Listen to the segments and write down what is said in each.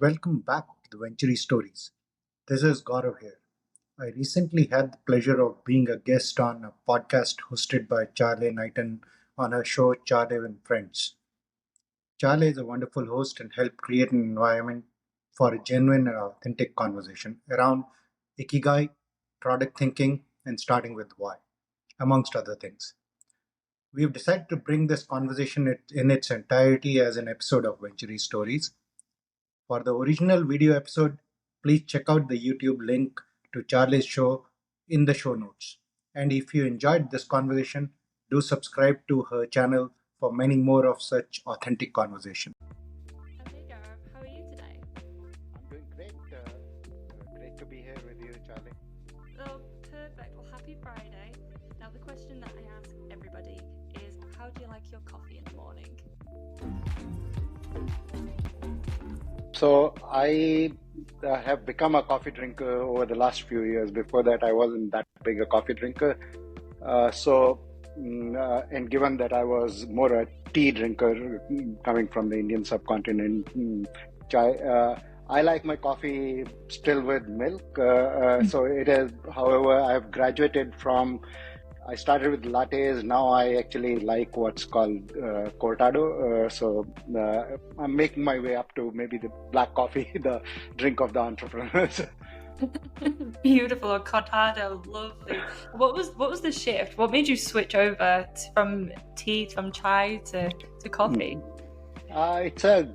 Welcome back to the Venture Stories. This is Gaurav here. I recently had the pleasure of being a guest on a podcast hosted by Charleh Knighton on her show Charleh and Friends. Charleh is a wonderful host and helped create an environment for a genuine and authentic conversation around Ikigai, product thinking, and starting with why, amongst other things. We've decided to bring this conversation in its entirety as an episode of Venture Stories. For the original video episode, please check out the YouTube link to Charlie's show in the show notes. And if you enjoyed this conversation, do subscribe to her channel for many more of such authentic conversation. Hey Gaurav, how are you today? I'm doing great. Great to be here with you, Charlie. Oh, perfect. Well, happy Friday. Now, the question that I ask everybody is, how do you like your coffee in the morning? So I have become a coffee drinker over the last few years. Before that, I wasn't that big a coffee drinker. And given that I was more a tea drinker coming from the Indian subcontinent, chai, I like my coffee still with milk. So it is, however, I've graduated from I started with lattes. Now I actually like what's called cortado. I'm making my way up to maybe the black coffee, the drink of the entrepreneurs. Beautiful, cortado, lovely. What was the shift? What made you switch over from tea, from chai to coffee? It's a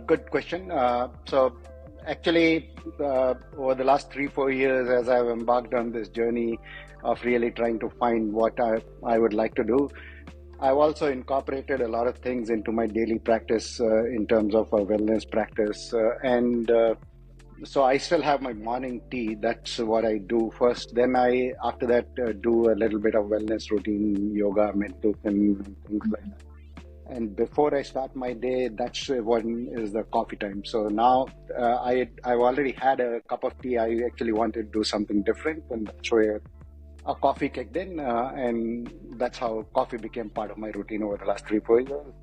good question. So actually, over the last 3-4 years, as I've embarked on this journey of really trying to find what I would like to do, I've also incorporated a lot of things into my daily practice in terms of a wellness practice. So I still have my morning tea. That's what I do first. Then after that, do a little bit of wellness routine, yoga, meditation, things like that. And before I start my day, that's when is the coffee time. So now I've already had a cup of tea. I actually wanted to do something different, and that's where a coffee kicked in, and that's how coffee became part of my routine over the last 3-4 years.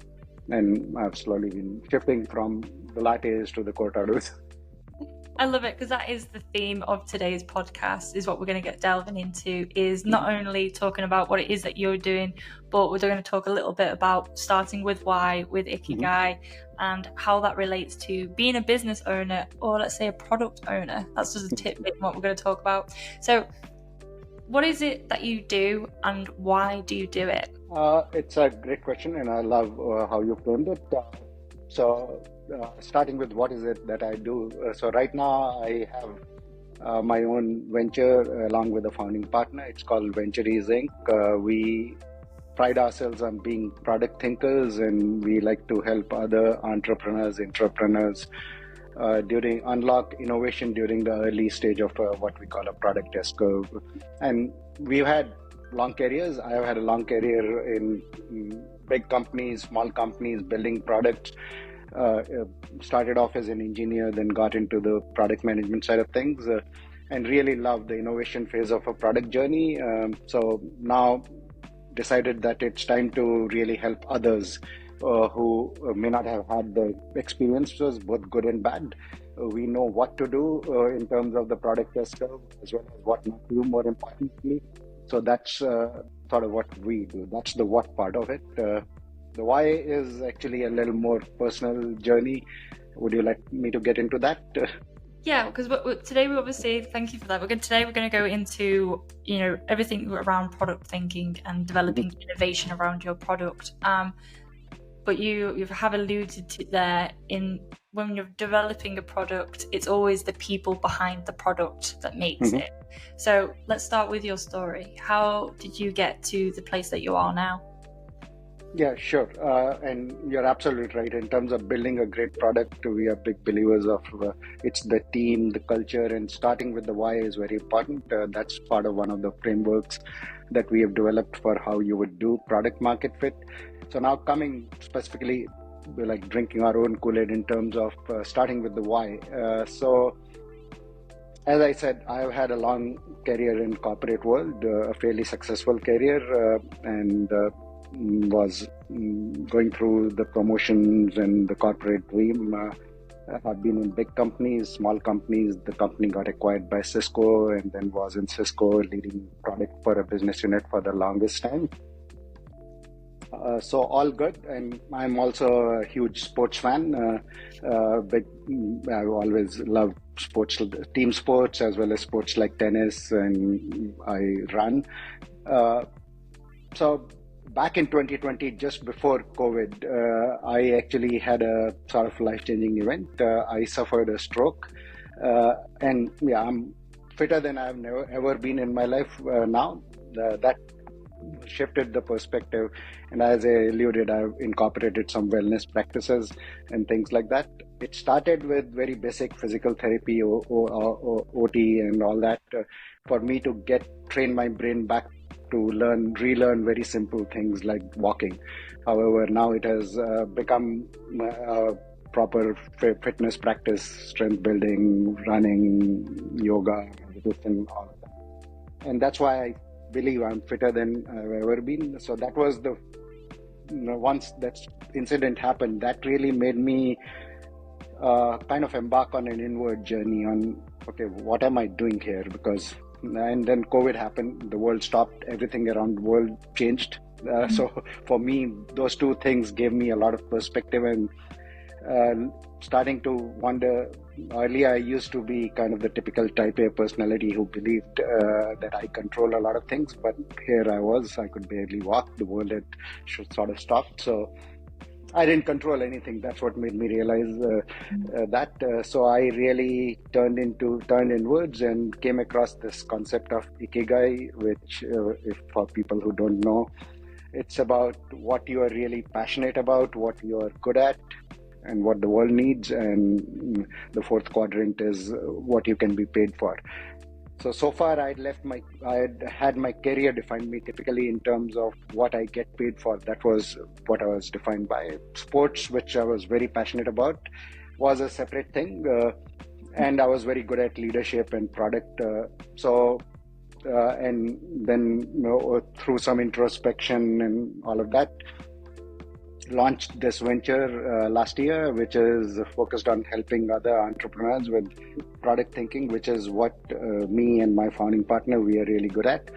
And I've slowly been shifting from the lattes to the cortados. I love it because that is the theme of today's podcast, is what we're going to get delving into, is not only talking about what it is that you're doing, but we're going to talk a little bit about starting with why, with Ikigai, and how that relates to being a business owner, or let's say a product owner. That's just a tidbit in what we're going to talk about. So what is it that you do and why do you do it? It's a great question, and I love how you framed it. Starting with what is it that I do. So right now I have my own venture along with a founding partner. It's called Venturies Inc. We pride ourselves on being product thinkers, and we like to help other entrepreneurs, during unlock innovation during the early stage of what we call a product test curve. And we've had long careers. I have had a long career in big companies, small companies, building products. Started off as an engineer, then got into the product management side of things, and really loved the innovation phase of a product journey. So now decided that it's time to really help others who may not have had the experiences, both good and bad. We know what to do in terms of the product test curve, as well as what not to do, more importantly. So that's sort of what we do. That's the what part of it. The why is actually a little more personal journey. Would you like me to get into that? Yeah, because today we obviously, thank you for that. Today we're going to go into everything around product thinking and developing innovation around your product. But you have alluded to there, in when you're developing a product, it's always the people behind the product that makes it. So let's start with your story. How did you get to the place that you are now? Yeah, sure. And you're absolutely right. In terms of building a great product, we are big believers of it's the team, the culture, and starting with the why is very important. That's part of one of the frameworks that we have developed for how you would do product market fit. So now coming specifically, we're like drinking our own Kool-Aid in terms of starting with the why. So as I said, I've had a long career in corporate world, a fairly successful career, and was going through the promotions and the corporate dream. I've been in big companies, small companies. The company got acquired by Cisco and then was in Cisco leading product for a business unit for the longest time. So all good, and I'm also a huge sports fan. I've always loved sports, team sports, as well as sports like tennis, and I run. So back in 2020, just before COVID, I actually had a sort of life-changing event. I suffered a stroke, and yeah, I'm fitter than I've ever been in my life now. That shifted the perspective, and as I alluded, I've incorporated some wellness practices and things like that. It started with very basic physical therapy, OT and all that, for me to train my brain back to relearn very simple things like walking. However, now it has become proper fitness practice, strength building, running, yoga, meditation, all of that. And that's why I believe I'm fitter than I've ever been. So that was once that incident happened, that really made me kind of embark on an inward journey on, okay, what am I doing here? And then COVID happened, the world stopped, everything around the world changed. So for me, those two things gave me a lot of perspective, and starting to wonder. Earlier, I used to be kind of the typical type A personality who believed that I control a lot of things, but here I could barely walk. The world had sort of stopped. So I didn't control anything. That's what made me realize that. So I really turned inwards and came across this concept of Ikigai, which, if for people who don't know, it's about what you are really passionate about, what you are good at, and what the world needs. And the fourth quadrant is what you can be paid for. So far I had had my career defined me typically in terms of what I get paid for. That was what I was defined by. Sports, which I was very passionate about, was a separate thing. And I was very good at leadership and product. And then through some introspection and all of that, launched this venture last year, which is focused on helping other entrepreneurs with product thinking, which is what me and my founding partner, we are really good at.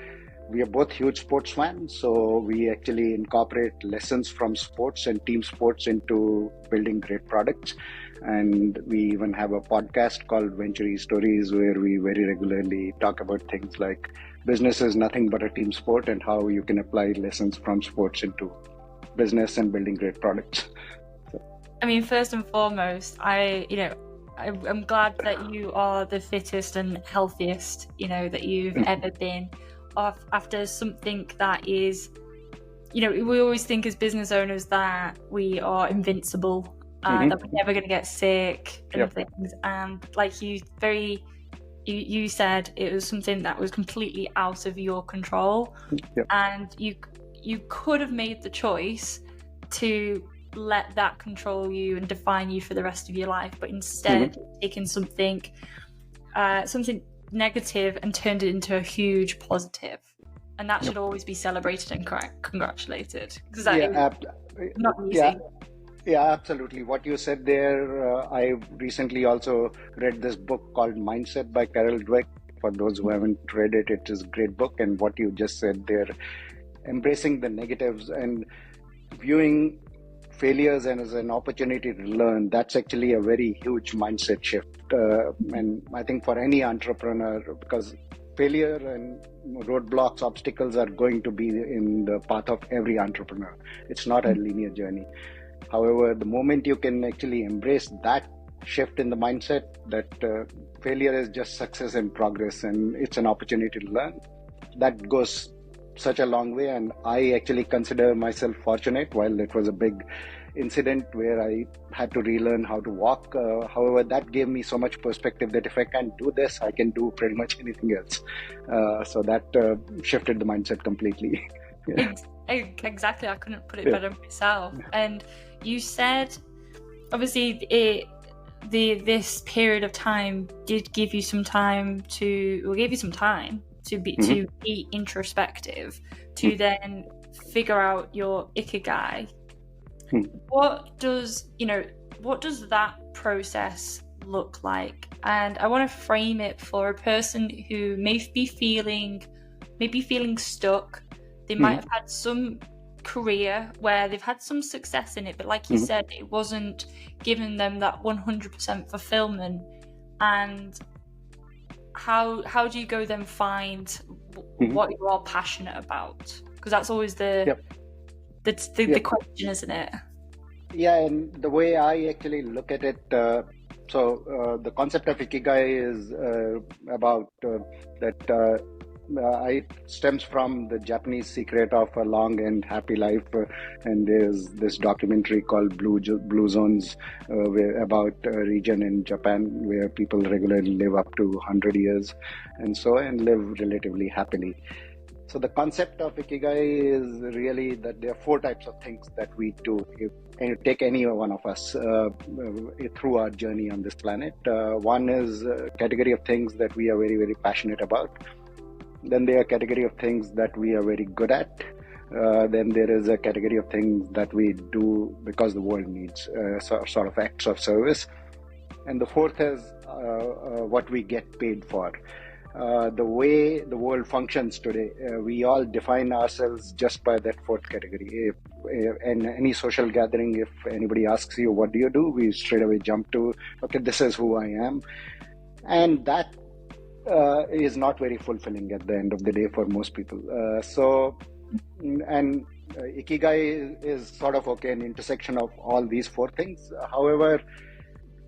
We are both huge sports fans, so we actually incorporate lessons from sports and team sports into building great products. And we even have a podcast called Venture Stories, where we very regularly talk about things like business is nothing but a team sport and how you can apply lessons from sports into business and building great products. I mean, first and foremost, I'm glad that you are the fittest and healthiest, that you've ever been. After something that is, we always think as business owners that we are invincible, that we're never going to get sick and things. And like you said, it was something that was completely out of your control, and you could have made the choice to let that control you and define you for the rest of your life, but instead taken something negative and turned it into a huge positive, and that should always be celebrated and congratulated, because not easy. Yeah, absolutely. What you said there, I recently also read this book called Mindset by Carol Dweck. For those who haven't read it, it is a great book. And what you just said there, embracing the negatives and viewing failures as an opportunity to learn, that's actually a very huge mindset shift. And I think for any entrepreneur, because failure and roadblocks, obstacles are going to be in the path of every entrepreneur. It's not a linear journey. However, the moment you can actually embrace that shift in the mindset, that failure is just success and progress, and it's an opportunity to learn, that goes such a long way. And I actually consider myself fortunate. While it was a big incident where I had to relearn how to walk, however, that gave me so much perspective that if I can do this, I can do pretty much anything else. So that shifted the mindset completely. Exactly, I couldn't put it better myself. And you said, obviously, this period of time did give you some time to be introspective, to then figure out your Ikigai. What does, what does that process look like? And I want to frame it for a person who may be feeling stuck. They might have had some career where they've had some success in it, but like you said, it wasn't giving them that 100% fulfillment. And how do you go then find what you are passionate about? Because that's always the question, isn't it? Yeah, and the way I actually look at it, the concept of Ikigai is about that it stems from the Japanese secret of a long and happy life, and there's this documentary called Blue Zones about a region in Japan where people regularly live up to 100 years and live relatively happily. So the concept of Ikigai is really that there are 4 types of things that we do. If you take any one of us through our journey on this planet, one is a category of things that we are very, very passionate about. Then there are a category of things that we are very good at. Then there is a category of things that we do because the world needs sort of acts of service. And the fourth is what we get paid for. The way the world functions today, we all define ourselves just by that fourth category. In any social gathering, if anybody asks you, what do you do? We straight away jump to, okay, this is who I am. And that is not very fulfilling at the end of the day for most people. Ikigai is sort of, an intersection of all these 4 things. However,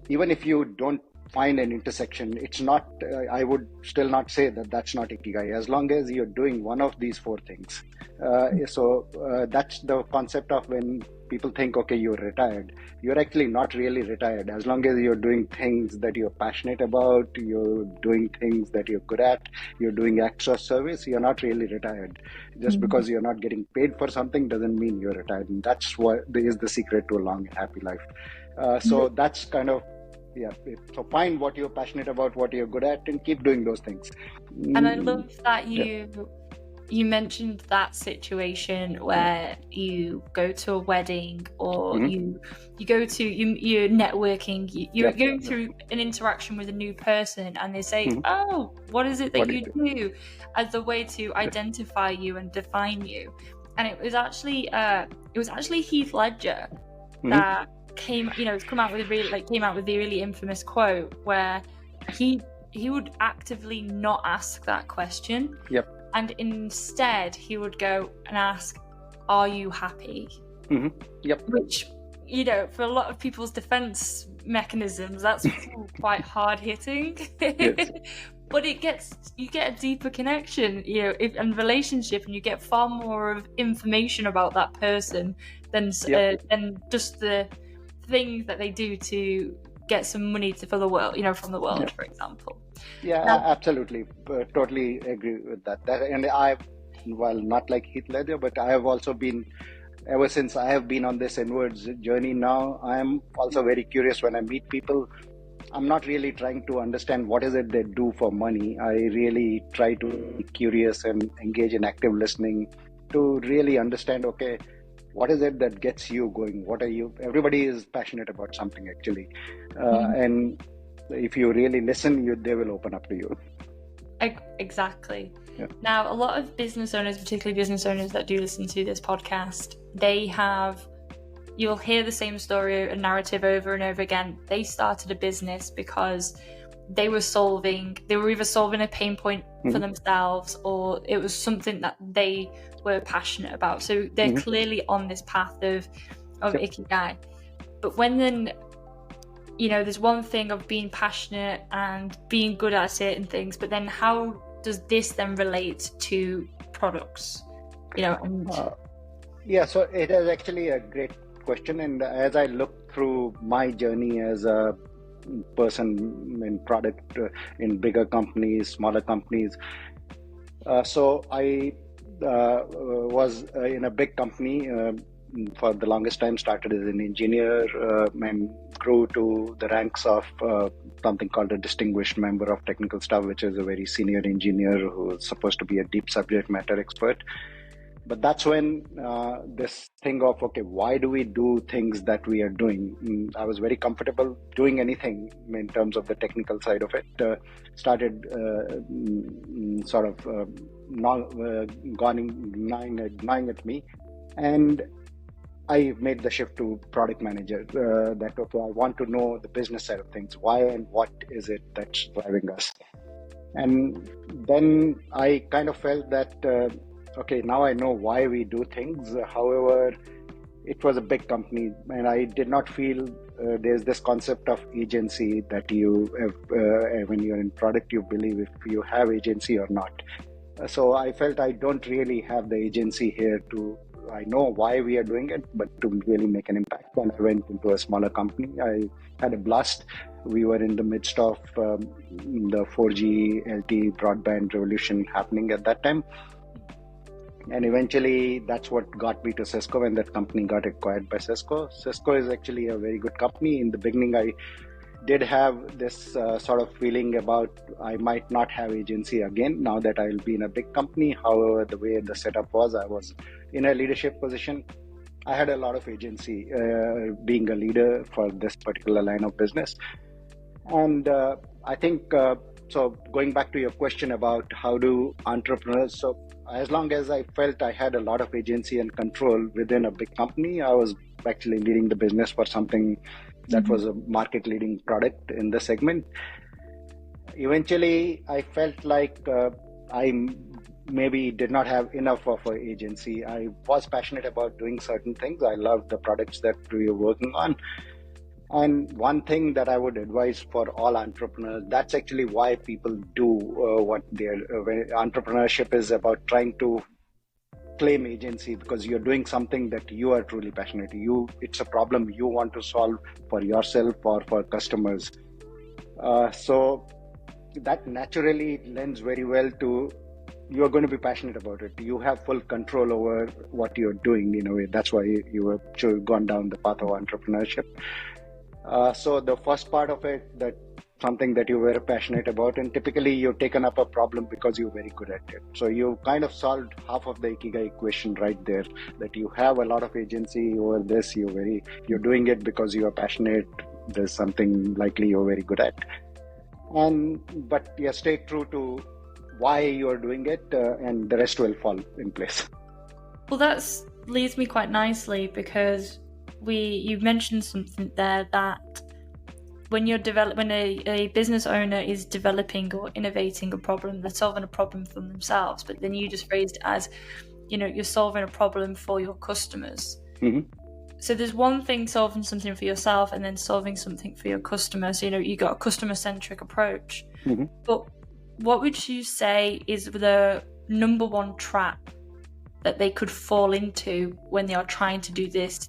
even if you don't find an intersection, it's not, I would still not say that that's not Ikigai, as long as you're doing one of these 4 things. That's the concept of when people think, okay, you're retired. You're actually not really retired. As long as you're doing things that you're passionate about, you're doing things that you're good at, you're doing acts of service, you're not really retired. Just because you're not getting paid for something doesn't mean you're retired. And that's what is the secret to a long and happy life. That's kind of, so find what you're passionate about, what you're good at, and keep doing those things. And I love that you mentioned that situation where you go to a wedding or you're networking, you're going through an interaction with a new person, and they say, oh, what is it that you do, as a way to identify you and define you. And it was actually Heath Ledger that came out with the really infamous quote where he would actively not ask that question. And instead he would go and ask, are you happy? Which, for a lot of people's defense mechanisms, that's quite hard hitting. But you get a deeper connection, and relationship, and you get far more of information about that person than just the things that they do to get some money for the world, from the world, for example. Absolutely, totally agree with that. And not like Heath Ledger, but I have also been, ever since I have been on this inwards journey now, I am also very curious when I meet people. I'm not really trying to understand what is it they do for money. I really try to be curious and engage in active listening to really understand, okay, what is it that gets you going? Everybody is passionate about something, actually. And if you really listen, they will open up to you. Exactly. Now, a lot of business owners, particularly business owners that do listen to this podcast, you'll hear the same story and narrative over and over again. They started a business because they were either solving a pain point for themselves, or it was something that they were passionate about. So they're clearly on this path of Ikigai. But when then, there's one thing of being passionate and being good at certain things, but then how does this then relate to products? So it is actually a great question. And as I look through my journey as a person in product, in bigger companies, smaller companies, so I was in a big company for the longest time, started as an engineer and grew to the ranks of something called a distinguished member of technical staff, which is a very senior engineer who is supposed to be a deep subject matter expert. But that's when this thing of, okay, why do we do things that we are doing? I was very comfortable doing anything in terms of the technical side of it. Started sort of gnawing at me. And I made the shift to product manager. That okay, I want to know the business side of things. Why and what is it that's driving us? And then I kind of felt that, okay, now I know why we do things. However, it was a big company, and I did not feel there's this concept of agency that you have, when you're in product, you believe if you have agency or not. So I felt I don't really have the agency here to, I know why we are doing it, but to really make an impact. And I went into a smaller company. I had a blast. We were in the midst of the 4G LTE broadband revolution happening at that time. And eventually that's what got me to Cisco when that company got acquired by Cisco. Cisco is actually a very good company. In the beginning, I did have this sort of feeling about I might not have agency again now that I'll be in a big company. However, the way the setup was, I was in a leadership position. I had a lot of agency being a leader for this particular line of business. And I think, so going back to your question about how do entrepreneurs, so as long as I felt I had a lot of agency and control within a big company, I was actually leading the business for something that was a market leading product in the segment. Eventually, I felt like I maybe did not have enough of an agency. I was passionate about doing certain things. I loved the products that we were working on. And one thing that I would advise for all entrepreneurs, that's actually why people do what they're, entrepreneurship is about trying to claim agency, because you're doing something that you are truly passionate. It's a problem you want to solve for yourself or for customers. So that naturally lends very well to you're going to be passionate about it. You have full control over what you're doing in a way. That's why you have gone down the path of entrepreneurship. So the first part of it, that something that you were passionate about, and typically you've taken up a problem because you're very good at it. So you kind of solved half of the Ikigai equation right there, that you have a lot of agency over this. You're doing it because you are passionate. There's something likely you're very good at. But yeah, stay true to why you're doing it, and the rest will fall in place. Well, that leads me quite nicely, because you mentioned something there that when a business owner is developing or innovating a problem, they're solving a problem for themselves. But then you just phrased it as, you're solving a problem for your customers. Mm-hmm. So there's one thing solving something for yourself and then solving something for your customers. So, you got a customer-centric approach. Mm-hmm. But what would you say is the number one trap that they could fall into when they are trying to do this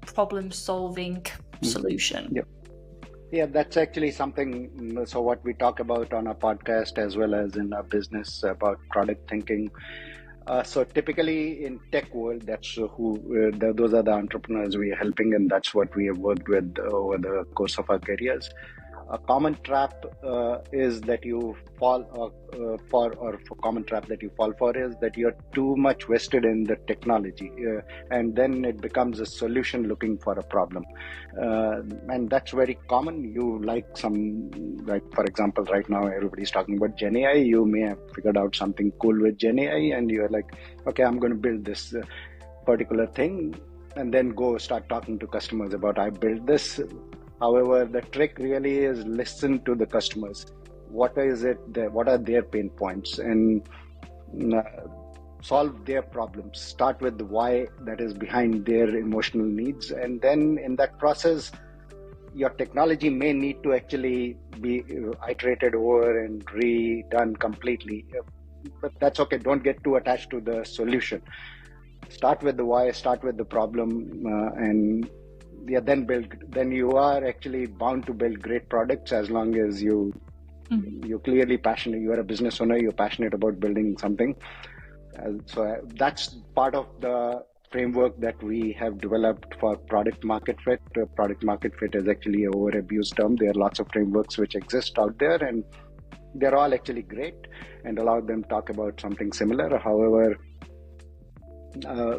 problem-solving solution? Yep. Yeah, that's actually something. So what we talk about on our podcast as well as in our business about product thinking. So typically in tech world, that's those are the entrepreneurs we are helping, and that's what we have worked with over the course of our careers. A common trap is that you fall common trap that you fall for is that you're too much vested in the technology, and then it becomes a solution looking for a problem, and that's very common. You for example, right now everybody's talking about Gen AI. You may have figured out something cool with Gen AI, and you're like, okay, I'm going to build this particular thing, and then go start talking to customers about I built this. However, the trick really is listen to the customers. What are their pain points, and solve their problems. Start with the why that is behind their emotional needs. And then in that process, your technology may need to actually be iterated over and redone completely. But that's okay. Don't get too attached to the solution. Start with the why, start with the problem, and then you are actually bound to build great products as long as you're clearly passionate. You are a business owner, you're passionate about building something. So that's part of the framework that we have developed for product market fit. Product market fit is actually an overabused term. There are lots of frameworks which exist out there, and they're all actually great, and a lot of them talk about something similar. However,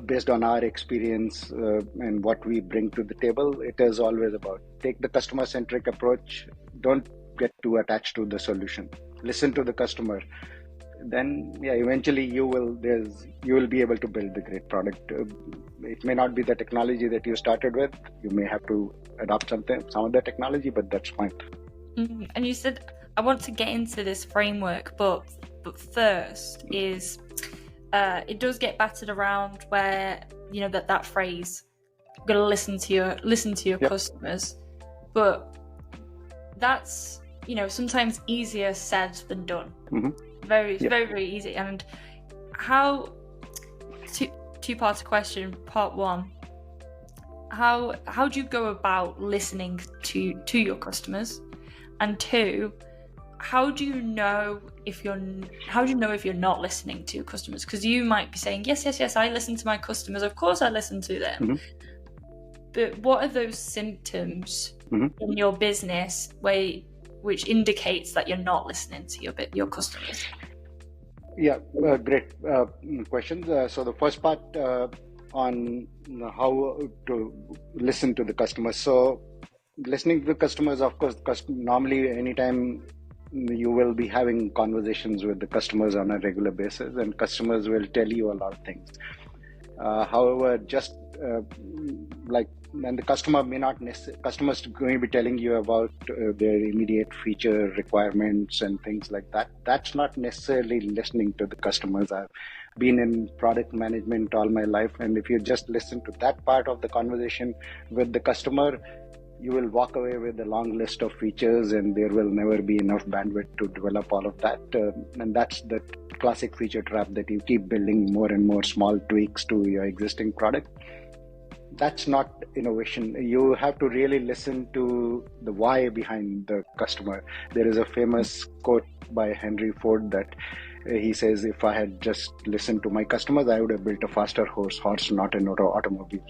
based on our experience and what we bring to the table, it is always about take the customer-centric approach. Don't get too attached to the solution. Listen to the customer. Then, eventually you will be able to build the great product. It may not be the technology that you started with. You may have to adopt some of the technology, but that's fine. And you said, I want to get into this framework, but first is it does get battered around where that phrase, I'm gonna listen to your customers, but that's sometimes easier said than done. Very very easy. And how, two-part question. Part one, how do you go about listening to your customers? And two, how do you know if you're not listening to your customers? Because you might be saying, yes, I listen to my customers, of course I listen to them. But what are those symptoms in your business which indicates that you're not listening to your customers? Great questions. So the first part on how to listen to the customers. So listening to the customers, of course, normally anytime you will be having conversations with the customers on a regular basis, and customers will tell you a lot of things. However, just and the customer may not necessarily, customers going to be telling you about their immediate feature requirements and things like that. That's not necessarily listening to the customers. I've been in product management all my life, and if you just listen to that part of the conversation with the customer, you will walk away with a long list of features, and there will never be enough bandwidth to develop all of that. And that's the classic feature trap, that you keep building more and more small tweaks to your existing product. That's not innovation. You have to really listen to the why behind the customer. There is a famous quote by Henry Ford that he says, if I had just listened to my customers, I would have built a faster horse, not an automobile.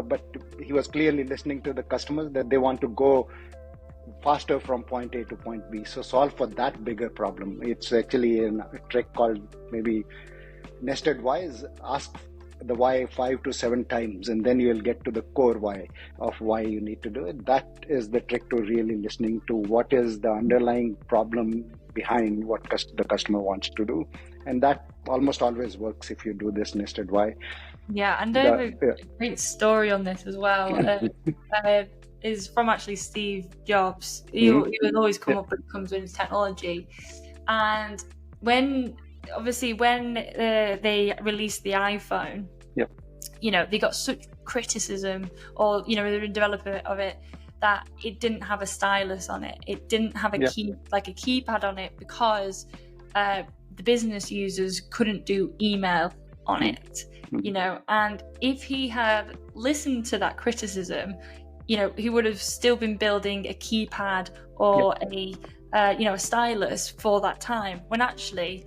But he was clearly listening to the customers, that they want to go faster from point A to point B. So solve for that bigger problem. It's actually a trick called maybe nested whys. Ask the why 5 to 7 times, and then you'll get to the core why of why you need to do it. That is the trick to really listening to what is the underlying problem behind what the customer wants to do. And that almost always works if you do this nested why. Yeah, and I have a great story on this as well. Is from actually Steve Jobs. He would always come up when it comes with technology. And when they released the iPhone, they got such criticism, or the developer of it, that it didn't have a stylus on it. It didn't have a keypad on it, because the business users couldn't do email on it. And if he had listened to that criticism, he would have still been building a keypad or a stylus for that time, when actually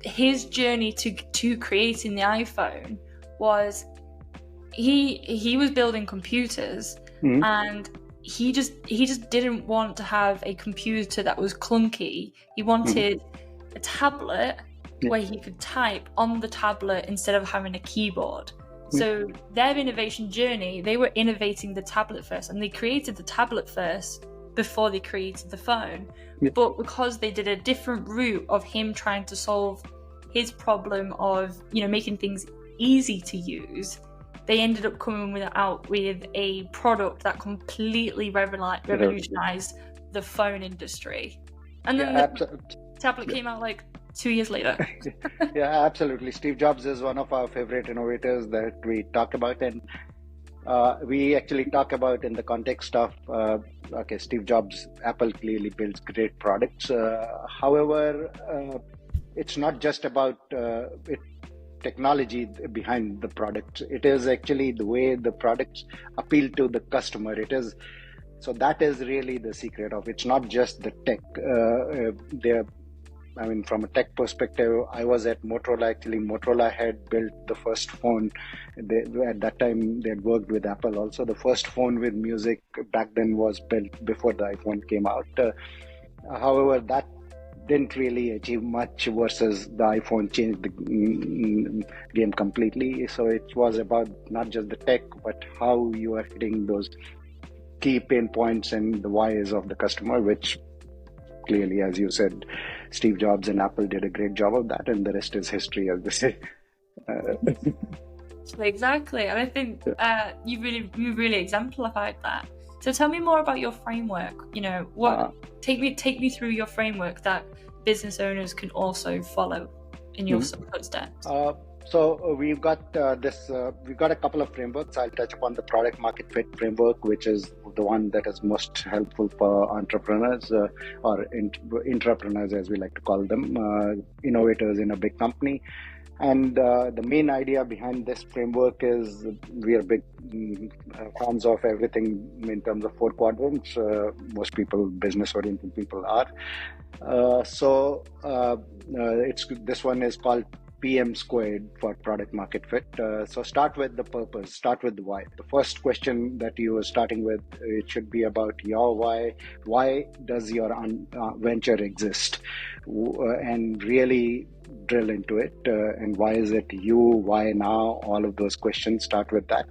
his journey to creating the iPhone was he was building computers, and he just didn't want to have a computer that was clunky. He wanted a tablet where he could type on the tablet instead of having a keyboard. So their innovation journey, they were innovating the tablet first, and they created the tablet first before they created the phone. But because they did a different route of him trying to solve his problem of making things easy to use, they ended up coming out with a product that completely revolutionized the phone industry. And then the tablet came out like 2 years later. Absolutely. Steve Jobs is one of our favorite innovators that we talk about, and we actually talk about in the context of Steve Jobs. Apple clearly builds great products. However, it's not just about technology behind the product. It is actually the way the products appeal to the customer. So that is really the secret of it. It's not just the tech. From a tech perspective, I was at Motorola. Actually, Motorola had built the first phone. At that time, they had worked with Apple also. The first phone with music back then was built before the iPhone came out. However, didn't really achieve much versus the iPhone changed the game completely. So it was about not just the tech, but how you are hitting those key pain points and the whys of the customer, which clearly, as you said, Steve Jobs and Apple did a great job of that, and the rest is history, as they say. Exactly, and I think you really exemplified that. So tell me more about your framework. Take me through your framework that business owners can also follow in your footsteps. So we've got we've got a couple of frameworks. I'll touch upon the product market fit framework, which is the one that is most helpful for entrepreneurs or intrapreneurs, as we like to call them, innovators in a big company. And the main idea behind this framework is we are big fans of everything in terms of 4 quadrants. Most people, business-oriented people, are. This one is called PM squared for product market fit. So start with the purpose, start with the why. The first question that you are starting with, it should be about your why. Why does your venture exist? And really drill into it. And why is it you? Why now? All of those questions, start with that.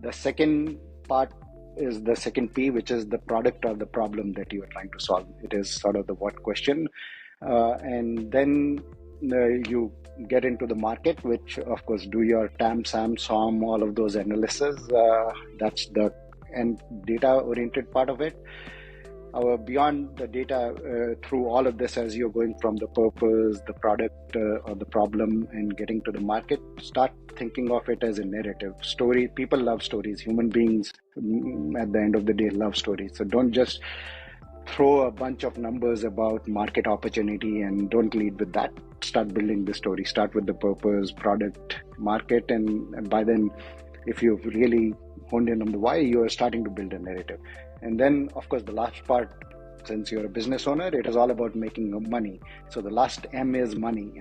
The second part is the second P, which is the product or the problem that you are trying to solve. It is sort of the what question. And then you get into the market, which of course do your TAM, SAM, SOM, all of those analysis. That's the and data oriented part of it. Beyond the data, through all of this, as you're going from the purpose, the product, or the problem, and getting to the market, start thinking of it as a narrative story. People love stories. Human beings, at the end of the day, love stories. So don't just throw a bunch of numbers about market opportunity and don't lead with that. Start building the story. Start with the purpose, product, market, and by then, if you've really honed in on the why, you're starting to build a narrative. And then, of course, the last part, since you're a business owner, it is all about making money. So the last M is money.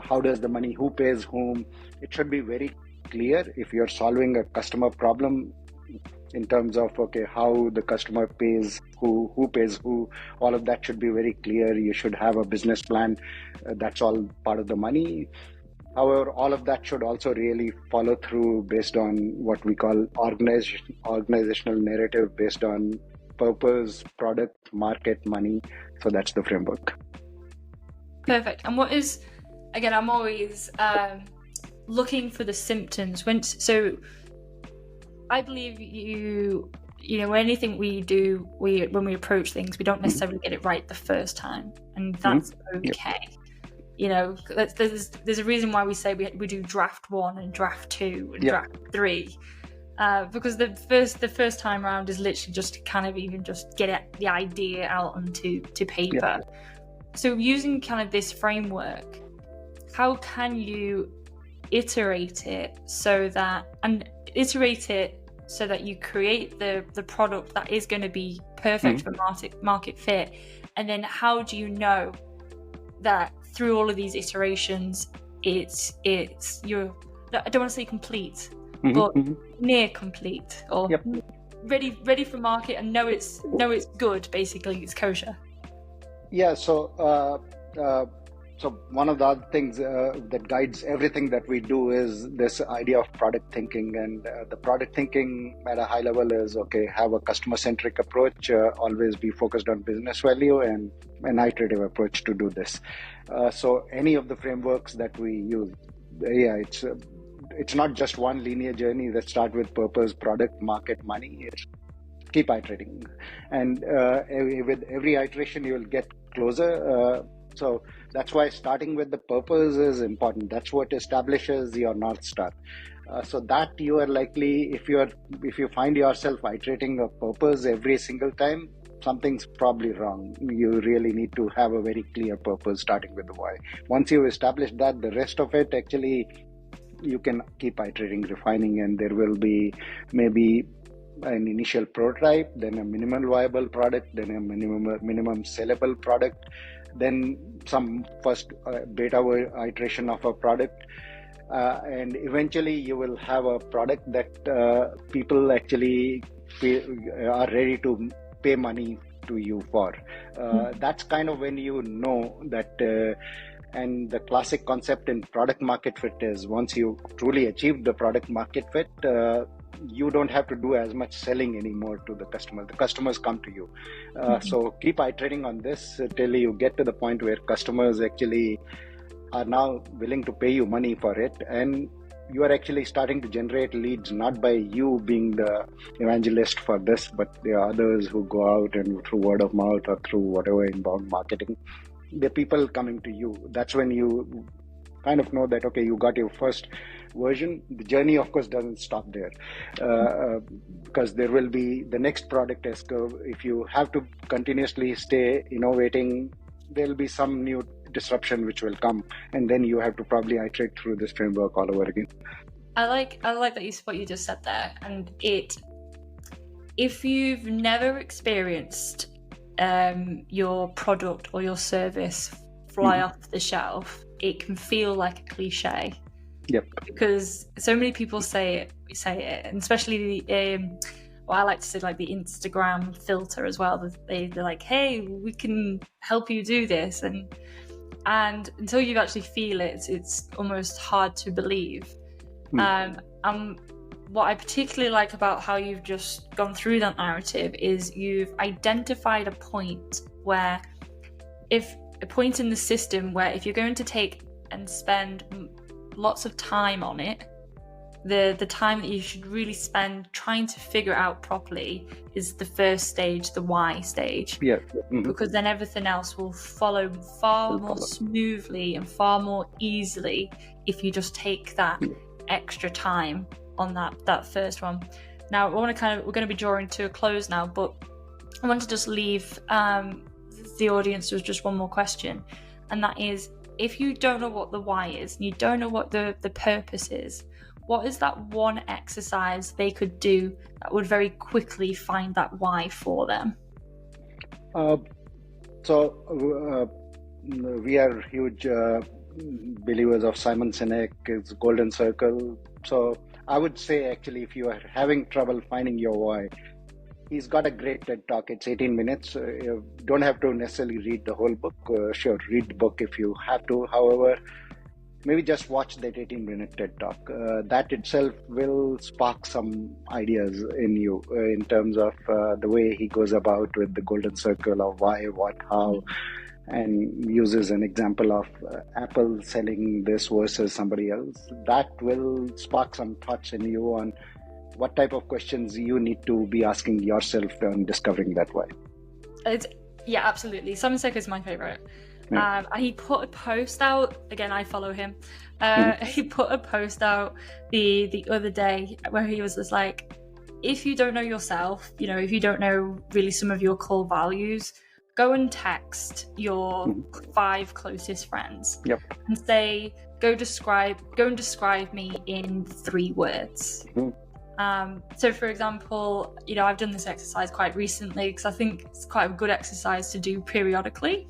How does the money, who pays whom? It should be very clear. If you're solving a customer problem in terms of, okay, how the customer pays who pays who, all of that should be very clear. You should have a business plan. That's all part of the money. However, all of that should also really follow through based on what we call organizational narrative based on purpose, product, market, money. So that's the framework. Perfect. And what is, again, I'm always looking for the symptoms. So I believe anything we do, when we approach things, we don't necessarily get it right the first time, and that's okay. Yep. There's a reason why we say we do draft 1 and draft 2 and draft 3, because the first time around is literally just to kind of even just get the idea out onto paper. Yep. So using kind of this framework, how can you iterate it so that you create the product that is going to be perfect for market fit? And then how do you know that through all of these iterations, it's you're, I don't want to say complete, but near complete, or ready for market, and know it's good, basically, it's kosher? Yeah, so one of the other things that guides everything that we do is this idea of product thinking. And the product thinking at a high level is, okay, have a customer-centric approach, always be focused on business value, and an iterative approach to do this. So any of the frameworks that we use, it's not just one linear journey that start with purpose, product, market, money. It's keep iterating. And with every iteration, you'll get closer. So that's why starting with the purpose is important. That's what establishes your North Star. So that you are likely, if you find yourself iterating a purpose every single time, something's probably wrong. You really need to have a very clear purpose, starting with the why. Once you establish that, the rest of it, actually, you can keep iterating, refining, and there will be maybe an initial prototype, then a minimal viable product, then a minimum sellable product, then some first beta iteration of a product, and eventually you will have a product that people actually are ready to pay money to you for. That's kind of when you know that. And the classic concept in product market fit is once you truly achieve the product market fit, you don't have to do as much selling anymore to the customer. The customers come to you. So keep iterating on this till you get to the point where customers actually are now willing to pay you money for it, and you are actually starting to generate leads, not by you being the evangelist for this, but there are others who go out and through word of mouth or through whatever inbound marketing, the people coming to you. That's when you kind of know that, okay, you got your first version. The journey, of course, doesn't stop there, because there will be the next product S curve. If you have to continuously stay innovating, there'll be some new disruption which will come, and then you have to probably iterate through this framework all over again. I like that what you just said there, and if you've never experienced your product or your service fly off the shelf, it can feel like a cliche. Yep. Because so many people say it, and especially I like to say like the Instagram filter as well. They're like, hey, we can help you do this, and until you actually feel it, it's almost hard to believe. What I particularly like about how you've just gone through that narrative is you've identified a point in the system where if you're going to take and spend lots of time on it, the time that you should really spend trying to figure out properly is the first stage, the why stage. Yeah. Because then everything else will follow far more smoothly and far more easily if you just take that extra time on that first one. Now we're going to be drawing to a close now, but I want to just leave the audience with just one more question, and that is, if you don't know what the why is and you don't know what the purpose is, what is that one exercise they could do that would very quickly find that why for them? We are huge believers of Simon Sinek's Golden Circle. So I would say, actually, if you are having trouble finding your why, he's got a great TED Talk. It's 18 minutes. You don't have to necessarily read the whole book. Sure, read the book if you have to. However, maybe just watch that 18-minute TED Talk. That itself will spark some ideas in you in terms of the way he goes about with the golden circle of why, what, how, and uses an example of Apple selling this versus somebody else. That will spark some thoughts in you on what type of questions you need to be asking yourself on discovering that why. Yeah, absolutely. Simon Sinek is my favorite. Yeah. He put a post out, again, I follow him. He put a post out the other day where he was just like, if you don't know yourself, if you don't know really some of your core values, go and text your 5 closest friends. Yep. And say, go and describe me in 3 words. So for example, I've done this exercise quite recently because I think it's quite a good exercise to do periodically.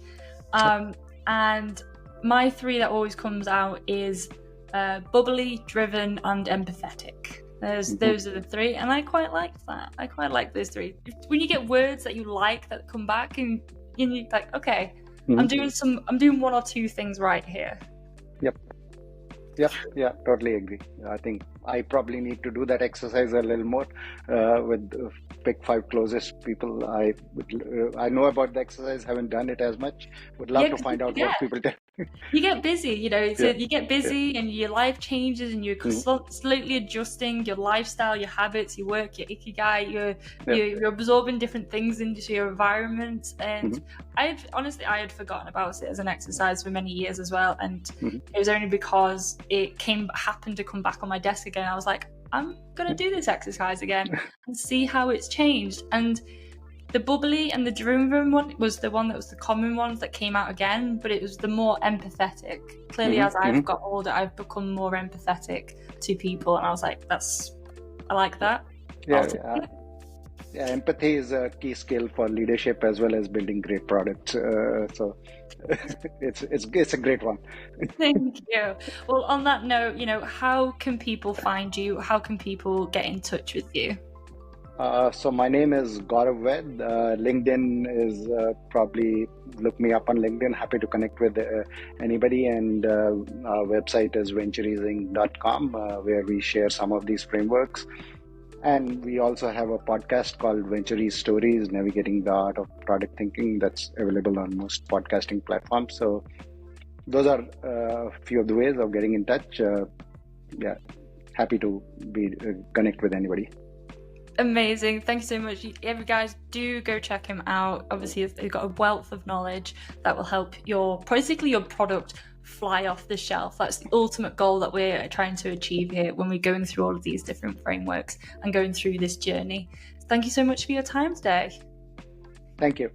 And my 3 that always comes out is bubbly, driven, and empathetic. Those are the 3, and I quite like that. I quite like those 3. When you get words that you like that come back, and you're like, okay, I'm doing 1 or 2 things right here. Yep. Yeah, totally agree. I think I probably need to do that exercise a little more with pick 5 closest people. I know about the exercise, haven't done it as much. Would love to find out what people tell. You get busy, you get busy and your life changes and you're slightly adjusting your lifestyle, your habits, your work, your Ikigai, you're absorbing different things into your environment. And I had forgotten about it as an exercise for many years as well. And it was only because it happened to come back on my desk again. I was like, I'm going to do this exercise again and see how it's changed. And the bubbly and the driven one was the one that was the common ones that came out again, but it was the more empathetic. Clearly, as I've got older, I've become more empathetic to people, and I was like, I like that. Yeah, empathy is a key skill for leadership as well as building great products. So it's a great one. Thank you. Well, on that note, how can people find you? How can people get in touch with you? So my name is Gaurav Vaid. LinkedIn is probably look me up on LinkedIn. Happy to connect with anybody. And our website is ventureasing.com, where we share some of these frameworks. And we also have a podcast called Venturease Stories, Navigating the Art of Product Thinking, that's available on most podcasting platforms. So those are a few of the ways of getting in touch. Yeah, happy to be connect with anybody. Amazing. Thank you so much. Every guys, do go check him out. Obviously, he's got a wealth of knowledge that will help your product fly off the shelf. That's the ultimate goal that we're trying to achieve here when we're going through all of these different frameworks and going through this journey. Thank you so much for your time today. Thank you.